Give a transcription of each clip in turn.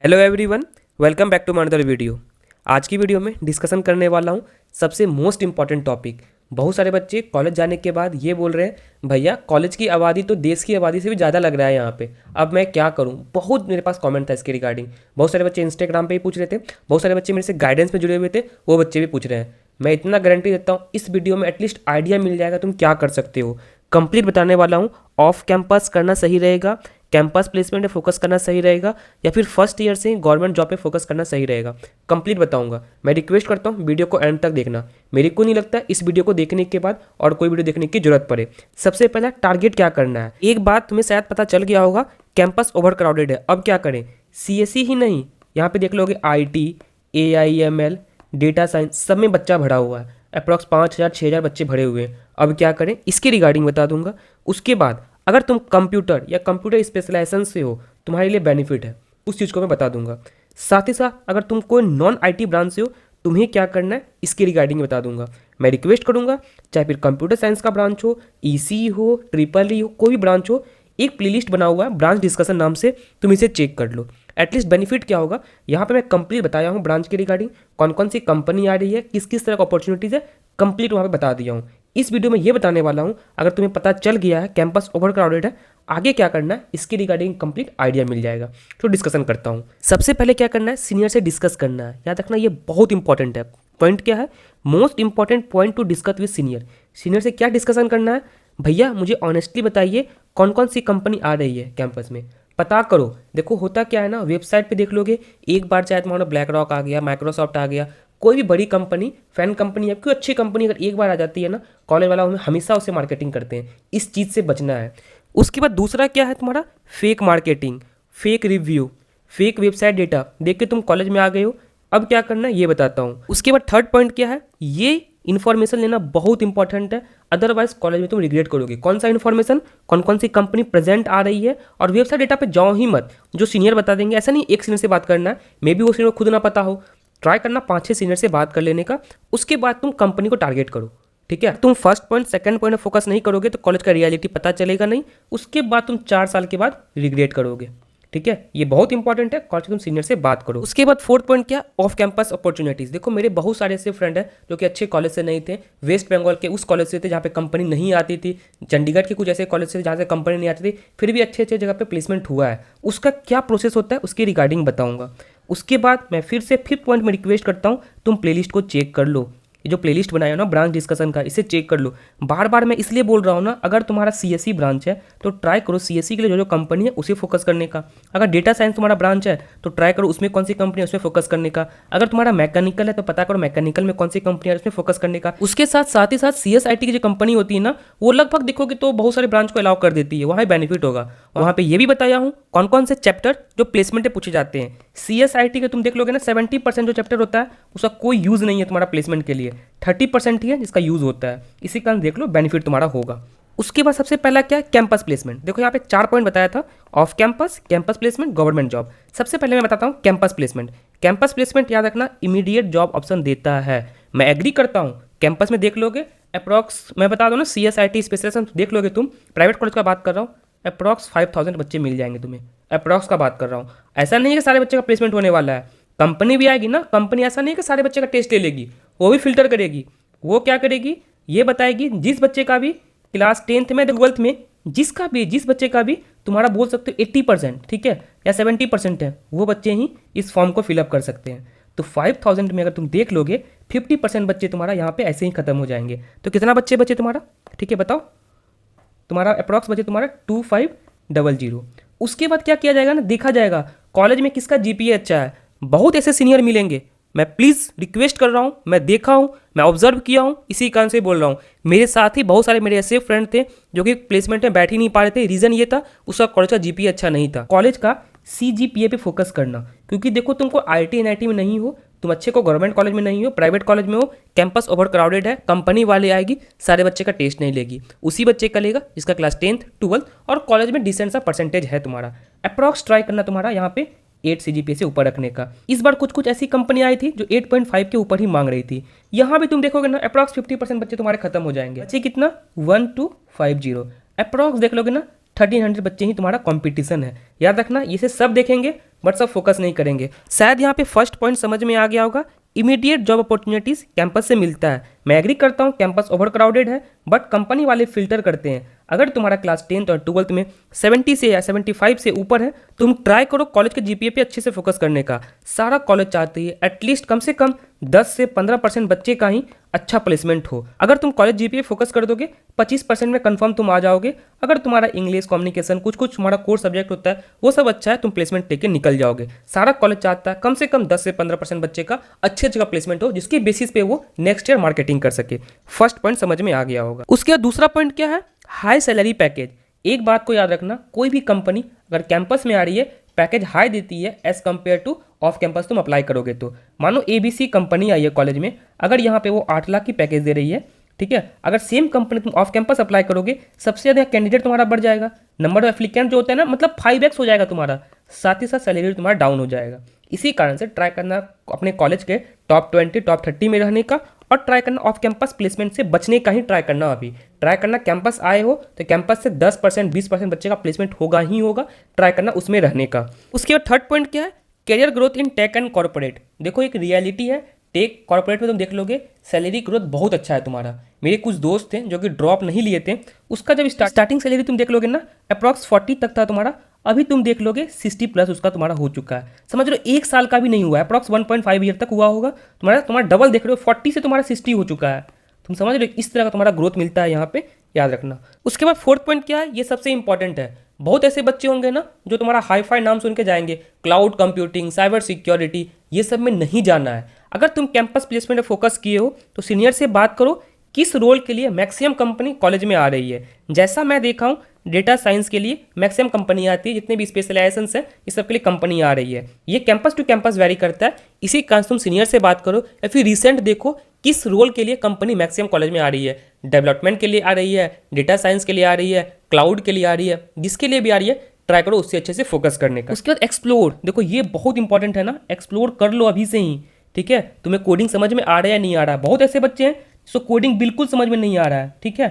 Hello everyone, welcome back to my another video. आज की video में डिस्कशन करने वाला हूँ सबसे मोस्ट इंपॉर्टेंट टॉपिक। बहुत सारे बच्चे कॉलेज जाने के बाद ये बोल रहे हैं भैया कॉलेज की आबादी तो देश की आबादी से भी ज़्यादा लग रहा है यहाँ पे, अब मैं क्या करूँ। बहुत मेरे पास कमेंट था इसके रिगार्डिंग। बहुत सारे बच्चे इंस्टाग्राम पे ही पूछ रहे थे, बहुत सारे बच्चे मेरे से गाइडेंस में जुड़े हुए थे, वो बच्चे भी पूछ रहे हैं। मैं इतना गारंटी देता हूँ इस वीडियो में एटलीस्ट आइडिया मिल जाएगा तुम क्या कर सकते हो। कंप्लीट बताने वाला हूँ। ऑफ कैंपस करना सही रहेगा, कैंपस प्लेसमेंट पे फोकस करना सही रहेगा, या फिर फर्स्ट ईयर से गवर्नमेंट जॉब पे फोकस करना सही रहेगा। कंप्लीट बताऊंगा। मैं रिक्वेस्ट करता हूँ वीडियो को एंड तक देखना। मेरे को नहीं लगता इस वीडियो को देखने के बाद और कोई वीडियो देखने की जरूरत पड़े। सबसे पहला टारगेट क्या करना है। एक बात तुम्हें शायद पता चल गया होगा, कैंपस ओवर क्राउडेड है। अब क्या करें। सीएसई ही नहीं, यहाँ पे देख लोगे IT, AIML, डेटा साइंस, सब में बच्चा भरा हुआ है। अप्रॉक्स 5,000 6,000 बच्चे भरे हुए हैं। अब क्या करें इसके रिगार्डिंग बता दूंगा। उसके बाद अगर तुम कंप्यूटर या कंप्यूटर स्पेशलाइजेशन से हो, तुम्हारे लिए बेनिफिट है, उस चीज़ को मैं बता दूंगा। साथ ही साथ अगर तुम कोई नॉन IT ब्रांच से हो, तुम्हें क्या करना है इसके रिगार्डिंग बता दूंगा। मैं रिक्वेस्ट करूंगा चाहे फिर कंप्यूटर साइंस का ब्रांच हो, EC हो, EEE हो, कोई भी ब्रांच हो, एक प्लेलिस्ट बना हुआ है ब्रांच डिस्कशन नाम से, तुम इसे चेक कर लो। एटलीस्ट बेनिफिट क्या होगा, यहाँ पे मैं कंप्लीट बताया हूँ ब्रांच के रिगार्डिंग, कौन कौन सी कंपनी आ रही है, किस किस तरह का अपॉर्चुनिटीज़ है, कंप्लीट वहाँ पे बता दिया हूँ। इस वीडियो में ये बताने वाला हूँ, अगर तुम्हें पता चल गया है कैंपस ओवर क्राउडेड है, आगे क्या करना है इसके रिगार्डिंग कंप्लीट आइडिया मिल जाएगा। तो डिस्कशन करता हूँ। सबसे पहले क्या करना है, सीनियर से डिस्कस करना है। याद रखना ये बहुत इंपॉर्टेंट है। पॉइंट क्या है, most important point two discuss with senior. Senior से क्या डिस्कशन करना है, भैया मुझे ऑनेस्टली बताइए कौन कौन सी कंपनी आ रही है कैंपस में, पता करो। देखो होता क्या है ना, वेबसाइट पे देख लोगे, एक बार चाहे तुम्हारा ब्लैक रॉक आ गया, माइक्रोसॉफ्ट आ गया, कोई भी बड़ी कंपनी, फैन कंपनी है, कोई अच्छी कंपनी अगर एक बार आ जाती है ना, कॉलेज वाला हमेशा उसे मार्केटिंग करते हैं। इस चीज़ से बचना है। उसके बाद दूसरा क्या है तुम्हारा, fake marketing, fake review, fake website data देख के तुम कॉलेज में आ गए हो। अब क्या करना है ये बताता हूँ। उसके बाद थर्ड पॉइंट क्या है, ये इन्फॉर्मेशन लेना बहुत इंपॉर्टेंट है, अदरवाइज कॉलेज में तुम रिग्रेट करोगे। कौन सा इन्फॉर्मेशन, कौन कौन सी कंपनी प्रेजेंट आ रही है, और वेबसाइट डेटा पे जाओ ही मत, जो सीनियर बता देंगे। ऐसा नहीं एक सीनियर से बात करना है, मे बी वो सीनियर खुद ना पता हो। ट्राई करना 5-6 सीनियर से बात कर लेने का। उसके बाद तुम कंपनी को टारगेट करो, ठीक है। तुम फर्स्ट पॉइंट सेकंड पॉइंट में फोकस नहीं करोगे तो कॉलेज का रियलिटी पता चलेगा नहीं। उसके बाद तुम 4 साल के बाद रिग्रेट करोगे, ठीक है। ये बहुत इंपॉर्टेंट है, कॉलेज तुम सीनियर से बात करो। उसके बाद फोर्थ पॉइंट क्या, ऑफ कैंपस अपॉर्चुनिटीज। देखो मेरे बहुत सारे ऐसे फ्रेंड हैं जो कि अच्छे कॉलेज से नहीं थे, वेस्ट बंगाल के उस कॉलेज से थे जहाँ पे कंपनी नहीं आती थी, चंडीगढ़ के कुछ ऐसे कॉलेज से जहाँ से कंपनी नहीं आती थी, फिर भी अच्छे अच्छे जगह पे प्लेसमेंट हुआ है। उसका क्या प्रोसेस होता है उसकी रिगार्डिंग बताऊंगा। उसके बाद मैं फिर से फिफ्थ पॉइंट में रिक्वेस्ट करता हूँ तुम प्लेलिस्ट को चेक कर लो। ये जो प्लेलिस्ट बनाया ना ब्रांच डिस्कशन का, इसे चेक कर लो। बार बार मैं इसलिए बोल रहा हूँ ना, अगर तुम्हारा CSE ब्रांच है तो ट्राई करो CSE के लिए जो जो कंपनी है उसे फोकस करने का। अगर डेटा साइंस तुम्हारा ब्रांच है तो ट्राई करो उसमें कौन सी कंपनी है उसमें फोकस करने का। अगर तुम्हारा मैकेनिकल है तो पता करो मैकेनिकल में कौन सी कंपनी है उसमें फोकस करने का। उसके साथ ही साथ CSIT की जो कंपनी होती है ना, वो लगभग देखोगे तो बहुत सारे ब्रांच को अलाउ कर देती है, वहाँ बेनिफिट होगा। वहाँ पे ये भी बताया हूँ कौन कौन से चैप्टर जो प्लेसमेंट में पूछे जाते हैं। CSIT के तुम देख लोगे ना, 70% जो चैप्टर होता है उसका कोई यूज़ नहीं है तुम्हारा प्लेसमेंट के लिए, 30% ही है जिसका यूज़ होता है। इसी कारण देख लो बेनिफिट तुम्हारा होगा। उसके बाद सबसे पहला क्या है, कैंपस प्लेसमेंट। देखो यहाँ पे 4 पॉइंट बताया था, off campus, campus placement, government job. सबसे पहले मैं बताता हूँ कैंपस प्लेसमेंट। कैंपस प्लेसमेंट याद रखना इमीडिएट जॉब ऑप्शन देता है। मैं एग्री करता हूँ, कैंपस में देख लोगे अप्रॉक्स, मैं बता दूँ ना CSIT स्पेशलाइजेशन देख लोगे तुम, प्राइवेट कॉलेज का बात कर रहा हूँ, अप्रॉक्स 5,000 बच्चे मिल जाएंगे तुम्हें। अप्रॉक्स का बात कर रहा हूँ, ऐसा नहीं है कि सारे बच्चे का प्लेसमेंट होने वाला है। कंपनी भी आएगी ना, कंपनी ऐसा नहीं है कि सारे बच्चे का टेस्ट ले लेगी, वो भी फिल्टर करेगी। वो क्या करेगी ये बताएगी, जिस बच्चे का भी क्लास 10th में 12th में जिस बच्चे का भी तुम्हारा बोल सकते हो 80%, ठीक है, या 70% है, वो बच्चे ही इस फॉर्म को फिलअप कर सकते हैं। तो 5,000 में अगर तुम देख लोगे 50% बच्चे तुम्हारा यहाँ पे ऐसे ही खत्म हो जाएंगे। तो कितना बच्चे बचे तुम्हारा, ठीक है बताओ, तुम्हारा अप्रॉक्स बचे तुम्हारा 2500। उसके बाद क्या किया जाएगा ना, देखा जाएगा कॉलेज में किसका GPA अच्छा है। बहुत ऐसे सीनियर मिलेंगे, मैं प्लीज़ रिक्वेस्ट कर रहा हूँ, मैं देखा हूँ, मैं ऑब्जर्व किया हूँ, इसी कारण से बोल रहा हूँ। मेरे साथ ही बहुत सारे मेरे ऐसे फ्रेंड थे जो कि प्लेसमेंट में बैठ ही नहीं पा रहे थे। रीज़न ये था उसका कॉलेज का GPA अच्छा नहीं था। कॉलेज का CGPA पे फोकस करना, क्योंकि देखो तुमको IT NIT में नहीं हो, तुम अच्छे को गवर्नमेंट कॉलेज में नहीं हो, प्राइवेट कॉलेज में हो, कैंपस ओवर क्राउडेड है, कंपनी वाले आएगी, सारे बच्चे का टेस्ट नहीं लेगी, उसी बच्चे का लेगा जिसका क्लास 10th 12th और कॉलेज में डिसेंट सा परसेंटेज है तुम्हारा। अप्रॉक्स ट्राई करना तुम्हारा यहाँ पे 8 CGPA से ऊपर रखने का। इस बार कुछ कुछ ऐसी कंपनी आई थी जो 8.5 के ऊपर ही मांग रही थी। यहाँ भी तुम देखोगे ना अप्रॉक्स 50% बच्चे तुम्हारे खत्म हो जाएंगे। बच्चे कितना 1250, अप्रॉक्स देख लोगे ना 1300 बच्चे ही तुम्हारा कंपटीशन है। याद रखना इसे सब देखेंगे बट सब फोकस नहीं करेंगे। शायद यहाँ पे फर्स्ट पॉइंट समझ में आ गया होगा, इमीडिएट जॉब अपॉर्चुनिटीज़ कैंपस से मिलता है। मैं एग्री करता हूँ कैंपस ओवर क्राउडेड है, बट कंपनी वाले फिल्टर करते हैं। अगर तुम्हारा क्लास 10th और 12th में 70 से या 75 से ऊपर है, तुम ट्राई करो कॉलेज के जीपीए पे अच्छे से फोकस करने का। सारा कॉलेज चाहती है एटलीस्ट कम से कम 10 से 15% बच्चे का ही अच्छा प्लेसमेंट हो। अगर तुम कॉलेज जीपीए फोकस कर दोगे 25% में कंफर्म तुम आ जाओगे। अगर तुम्हारा इंग्लिश, कम्युनिकेशन, कुछ तुम्हारा कोर सब्जेक्ट होता है वो सब अच्छा है, तुम प्लेसमेंट लेके निकल जाओगे। सारा कॉलेज चाहता है कम से कम 10 से 15% बच्चे का अच्छे जगह प्लेसमेंट हो, जिसकी बेसिस पे वो नेक्स्ट ईयर मार्केटिंग कर सके। फर्स्ट पॉइंट समझ में आ गया होगा। उसके बाद दूसरा पॉइंट क्या है, हाई सैलरी पैकेज। एक बात को याद रखना, कोई भी कंपनी अगर कैंपस में आ रही है पैकेज हाई देती है as compare to off campus तुम अप्लाई करोगे तो। मानो ABC कंपनी आई है कॉलेज में, अगर यहाँ पे वो 8 लाख की पैकेज दे रही है, ठीक है, अगर सेम कंपनी तुम ऑफ कैंपस अप्लाई करोगे सबसे ज़्यादा कैंडिडेट तुम्हारा बढ़ जाएगा, नंबर ऑफ एप्लीकेंट जो होता है ना, मतलब 5x हो जाएगा तुम्हारा, साथ ही साथ सैलरी तुम्हारा डाउन हो जाएगा। इसी कारण से ट्राई करना अपने कॉलेज के टॉप 20, टॉप 30 में रहने का, और ट्राई करना ऑफ कैंपस प्लेसमेंट से बचने का ही ट्राई करना। अभी ट्राई करना कैंपस आए हो तो कैंपस से 10%, 20% बच्चे का प्लेसमेंट होगा ही होगा, ट्राई करना उसमें रहने का। उसके बाद थर्ड पॉइंट क्या है, career growth in tech and corporate. देखो एक रियलिटी है, टेक कॉर्पोरेट में तुम देख लोगे सैलरी ग्रोथ बहुत अच्छा है तुम्हारा। मेरे कुछ दोस्त थे जो कि ड्रॉप नहीं लिए थे, उसका जब स्टार्टिंग सैलरी तुम देख लोगे ना अप्रॉक्स 40 तक था तुम्हारा, अभी तुम देख लोगे 60+ उसका तुम्हारा हो चुका है। समझ लो 1 साल का भी नहीं हुआ है, अप्रॉक्स 1.5 ईयर तक हुआ होगा तुम्हारा डबल देख रहे हो, 40 से तुम्हारा 60 हो चुका है। तुम समझ रहे हो, इस तरह का तुम्हारा ग्रोथ मिलता है यहाँ पे, याद रखना। उसके बाद फोर्थ पॉइंट क्या है, ये सबसे इंपॉर्टेंट है। बहुत ऐसे बच्चे होंगे ना जो तुम्हारा हाई-फाई नाम सुन के जाएंगे, क्लाउड कंप्यूटिंग, साइबर सिक्योरिटी, ये सब में नहीं जाना है। अगर तुम कैंपस प्लेसमेंट में फोकस किए हो तो सीनियर से बात करो किस रोल के लिए मैक्सिमम कंपनी कॉलेज में आ रही है। जैसा मैं देखा हूँ डेटा साइंस के लिए मैक्सिमम कंपनी आती है, जितने भी स्पेशलाइजेशंस हैं इस सब के लिए कंपनी आ रही है। ये कैंपस टू कैंपस वेरी करता है। इसी कारण तुम सीनियर से बात करो या फिर रिसेंट देखो किस रोल के लिए कंपनी मैक्सिमम कॉलेज में आ रही है। डेवलपमेंट के लिए आ रही है, डेटा साइंस के लिए आ रही है, क्लाउड के लिए आ रही है, जिसके लिए भी आ रही है ट्राई करो उससे अच्छे से फोकस करने का। उसके बाद एक्सप्लोर, देखो ये बहुत इंपॉर्टेंट है ना, एक्सप्लोर कर लो अभी से ही, ठीक है। तुम्हें कोडिंग समझ में आ रहा है या नहीं आ रहा है, बहुत ऐसे बच्चे हैं जिसको कोडिंग बिल्कुल समझ में नहीं आ रहा है, ठीक है।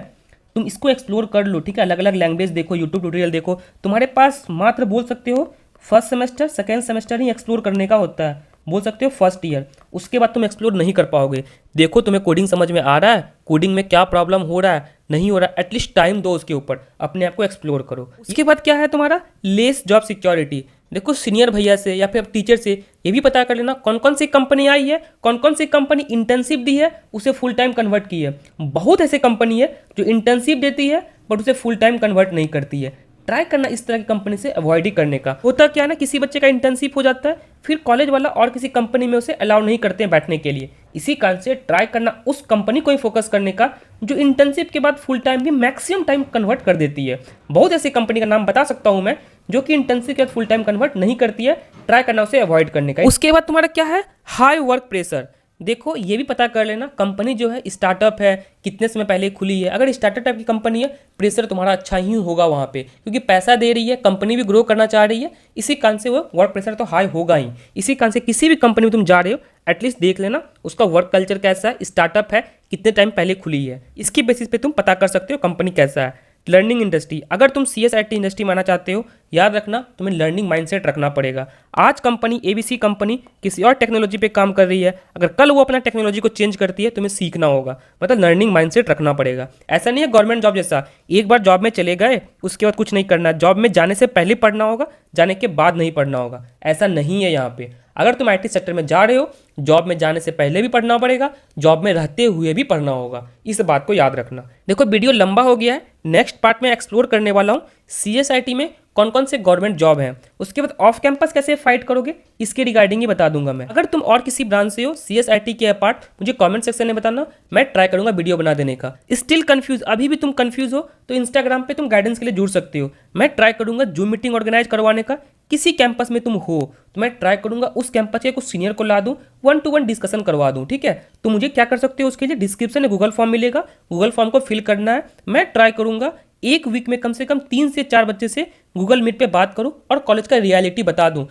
तुम इसको एक्सप्लोर कर लो, ठीक है। अलग अलग लैंग्वेज देखो, यूट्यूब ट्यूटोरियल देखो। तुम्हारे पास मात्र बोल सकते हो फर्स्ट सेमेस्टर, सेकेंड सेमेस्टर ही एक्सप्लोर करने का होता है, बोल सकते हो फर्स्ट ईयर, उसके बाद तुम एक्सप्लोर नहीं कर पाओगे। देखो तुम्हें कोडिंग समझ में आ रहा है, कोडिंग में क्या प्रॉब्लम हो रहा है, नहीं हो रहा है, एटलीस्ट टाइम दो उसके ऊपर, अपने आप को एक्सप्लोर करो। उसके बाद क्या है तुम्हारा लेस जॉब सिक्योरिटी। देखो सीनियर भैया से या फिर टीचर से ये भी पता कर लेना कौन कौन सी कंपनी आई है, कौन कौन सी कंपनी इंटर्नशिप दी है, उसे फुल टाइम कन्वर्ट की है। बहुत ऐसे कंपनी है जो इंटर्नशिप देती है बट उसे फुल टाइम कन्वर्ट नहीं करती है। ट्राई करना इस तरह की कंपनी से अवॉइड ही करने का। होता क्या है ना, किसी बच्चे का इंटर्नशिप हो जाता है, फिर कॉलेज वाला और किसी कंपनी में उसे अलाउ नहीं करते हैं बैठने के लिए। इसी कारण से ट्राई करना उस कंपनी को ही फोकस करने का जो इंटर्नशिप के बाद फुल टाइम भी मैक्सिमम टाइम कन्वर्ट कर देती है। बहुत ऐसी कंपनी का नाम बता सकता हूं मैं जो कि इंटर्नशिप के बाद फुल टाइम कन्वर्ट नहीं करती है। ट्राई करना उसे अवॉइड करने का। उसके बाद तुम्हारा क्या है, हाई वर्क प्रेशर। देखो ये भी पता कर लेना कंपनी जो है स्टार्टअप है, कितने समय पहले खुली है। अगर स्टार्टअप टाइप की कंपनी है प्रेशर तुम्हारा अच्छा ही होगा वहाँ पे, क्योंकि पैसा दे रही है, कंपनी भी ग्रो करना चाह रही है। इसी कारण से वो वर्क प्रेशर तो हाई होगा ही। इसी कारण से किसी भी कंपनी में तुम जा रहे हो एटलीस्ट देख लेना उसका वर्क कल्चर कैसा है, स्टार्टअप है, कितने टाइम पहले खुली है। इसकी बेसिस पे तुम पता कर सकते हो कंपनी कैसा है। लर्निंग इंडस्ट्री, अगर तुम CSIT इंडस्ट्री में आना चाहते हो, याद रखना तुम्हें लर्निंग माइंडसेट रखना पड़ेगा। आज कंपनी ABC कंपनी किसी और टेक्नोलॉजी पे काम कर रही है, अगर कल वो अपना टेक्नोलॉजी को चेंज करती है तुम्हें सीखना होगा, मतलब लर्निंग माइंडसेट रखना पड़ेगा। ऐसा नहीं है गवर्नमेंट जॉब जैसा एक बार जॉब में चले गए उसके बाद कुछ नहीं करना। जॉब में जाने से पहले पढ़ना होगा, जाने के बाद नहीं पढ़ना होगा, ऐसा नहीं है यहाँ पे। अगर तुम IT सेक्टर में जा रहे हो, जॉब में जाने से पहले भी पढ़ना पड़ेगा, जॉब में रहते हुए भी पढ़ना होगा। इस बात को याद रखना। देखो वीडियो लंबा हो गया है, नेक्स्ट पार्ट में एक्सप्लोर करने वाला हूँ CSIT में कौन कौन से गवर्नमेंट जॉब हैं, उसके बाद ऑफ कैंपस कैसे फाइट करोगे इसके रिगार्डिंग ही बता दूंगा मैं। अगर तुम और किसी ब्रांच से हो CSIT के अपार्ट, मुझे कमेंट सेक्शन में बताना, मैं ट्राई करूंगा वीडियो बना देने का। स्टिल कंफ्यूज, अभी भी तुम कंफ्यूज हो तो इंस्टाग्राम पे तुम गाइडेंस के लिए जुड़ सकते हो। मैं ट्राई करूंगा जूम मीटिंग ऑर्गेनाइज करवाने का। किसी कैंपस में तुम हो तो मैं ट्राई करूंगा उस कैंपस के कुछ सीनियर को ला दूं, 1-to-1 डिस्कशन करवा दूं, ठीक है। तो मुझे क्या कर सकते हो उसके लिए डिस्क्रिप्शन में गूगल फॉर्म मिलेगा, गूगल फॉर्म को फिल करना है। मैं ट्राई करूंगा एक वीक में कम से कम 3 से 4 बच्चे से गूगल मीट पे बात करूं और कॉलेज का रियलिटी बता दूं।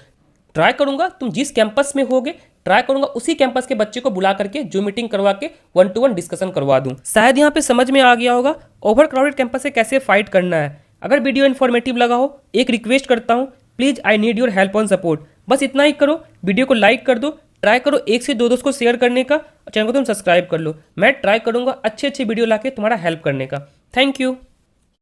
ट्राई करूंगा तुम जिस कैंपस में होगे, ट्राई करूंगा उसी कैंपस के बच्चे को बुला करके जो मीटिंग करवा के 1-to-1 डिस्कशन करवा दूं। शायद यहाँ पे समझ में आ गया होगा ओवर क्राउडेड कैंपस से कैसे फाइट करना है। अगर वीडियो इन्फॉर्मेटिव लगा हो, एक रिक्वेस्ट करता हूँ, please I need your help on support. बस इतना ही करो, वीडियो को लाइक कर दो, ट्राई करो 1 से 2 दोस्त को शेयर करने का, और चैनल को तुम सब्सक्राइब कर लो। मैं ट्राई करूँगा अच्छे अच्छे वीडियो लाके तुम्हारा हेल्प करने का। Thank you.